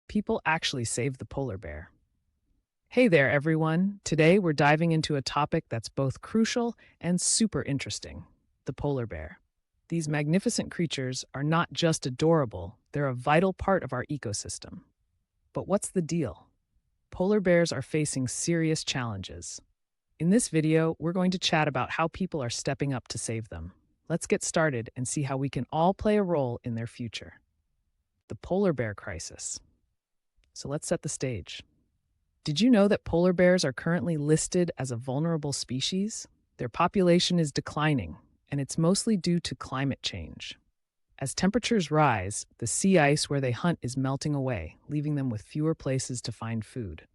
People actually saved the polar bear. Hey there, everyone. Today we're diving into a topic that's both crucial and super interesting: the polar bear. These magnificent creatures are not just adorable, they're a vital part of our ecosystem. But what's the deal? Polar bears are facing serious challenges. In this video, we're going to chat about how people are stepping up to save them. Let's get started and see how we can all play a role in their future. The polar bear crisis. So let's set the stage. Did you know that polar bears are currently listed as a vulnerable species? Their population is declining, and it's mostly due to climate change. As temperatures rise, the sea ice where they hunt is melting away, leaving them with fewer places to find food.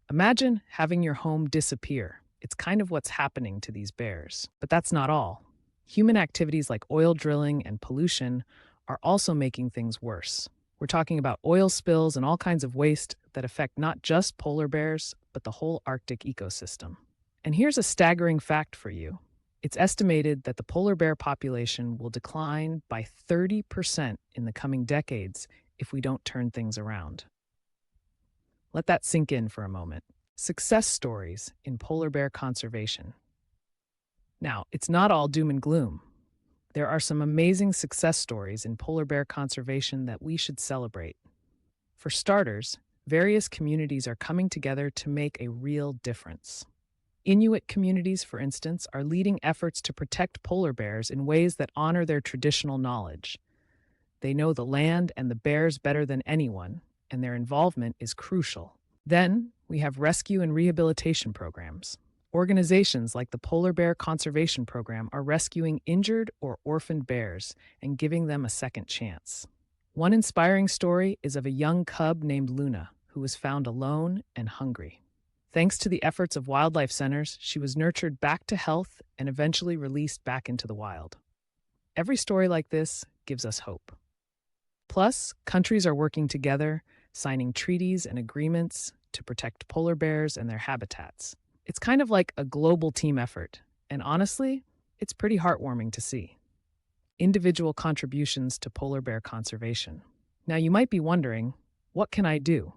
Imagine having your home disappear. It's kind of what's happening to these bears. But that's not all. Human activities like oil drilling and pollution are also making things worse. We're talking about oil spills and all kinds of waste that affect not just polar bears, but the whole Arctic ecosystem. And here's a staggering fact for you. It's estimated that the polar bear population will decline by 30% in the coming decades if we don't turn things around. Let that sink in for a moment. Success stories in polar bear conservation. Now, it's not all doom and gloom. There are some amazing success stories in polar bear conservation that we should celebrate. For starters, various communities are coming together to make a real difference. Inuit communities, for instance, are leading efforts to protect polar bears in ways that honor their traditional knowledge. They know the land and the bears better than anyone, and their involvement is crucial. Then, we have rescue and rehabilitation programs. Organizations like the Polar Bear Conservation Program are rescuing injured or orphaned bears and giving them a second chance. One inspiring story is of a young cub named Luna, who was found alone and hungry. Thanks to the efforts of wildlife centers, she was nurtured back to health and eventually released back into the wild. Every story like this gives us hope. Plus, countries are working together, signing treaties and agreements to protect polar bears and their habitats. It's kind of like a global team effort, and honestly, it's pretty heartwarming to see. Individual contributions to polar bear conservation. Now, you might be wondering, what can I do?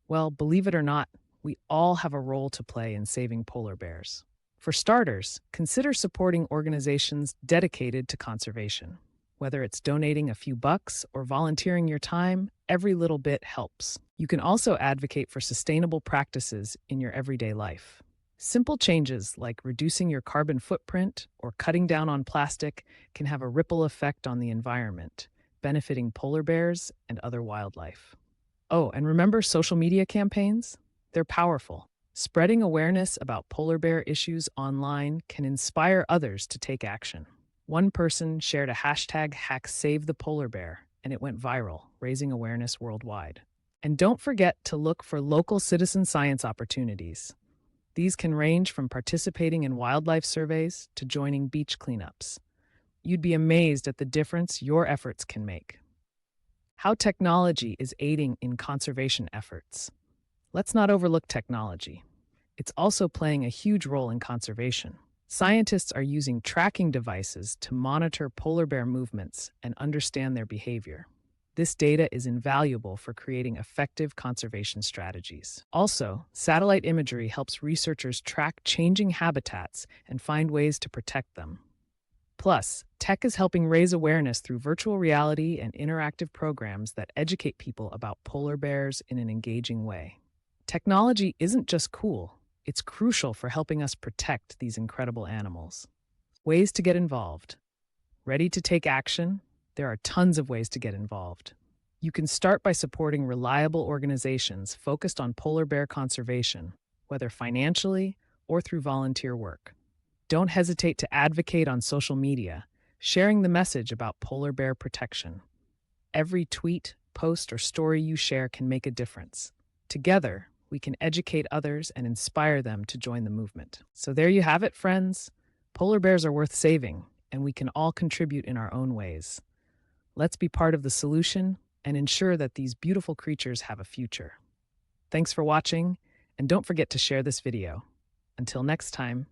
Well, believe it or not, we all have a role to play in saving polar bears. For starters, consider supporting organizations dedicated to conservation. Whether it's donating a few bucks or volunteering your time, every little bit helps. You can also advocate for sustainable practices in your everyday life. Simple changes like reducing your carbon footprint or cutting down on plastic can have a ripple effect on the environment, benefiting polar bears and other wildlife. Oh, and remember social media campaigns? They're powerful. Spreading awareness about polar bear issues online can inspire others to take action. One person shared a hashtag #SaveThePolarBear, and it went viral, raising awareness worldwide. And don't forget to look for local citizen science opportunities. These can range from participating in wildlife surveys to joining beach cleanups. You'd be amazed at the difference your efforts can make. How technology is aiding in conservation efforts. Let's not overlook technology. It's also playing a huge role in conservation. Scientists are using tracking devices to monitor polar bear movements and understand their behavior. This data is invaluable for creating effective conservation strategies. Also, satellite imagery helps researchers track changing habitats and find ways to protect them. Plus, tech is helping raise awareness through virtual reality and interactive programs that educate people about polar bears in an engaging way. Technology isn't just cool. It's crucial for helping us protect these incredible animals. Ways to get involved. Ready to take action? There are tons of ways to get involved. You can start by supporting reliable organizations focused on polar bear conservation, whether financially or through volunteer work. Don't hesitate to advocate on social media, sharing the message about polar bear protection. Every tweet, post, or story you share can make a difference. Together, we can educate others and inspire them to join the movement. So there you have it, friends. Polar bears are worth saving, and we can all contribute in our own ways. Let's be part of the solution and ensure that these beautiful creatures have a future. Thanks for watching, and don't forget to share this video. Until next time.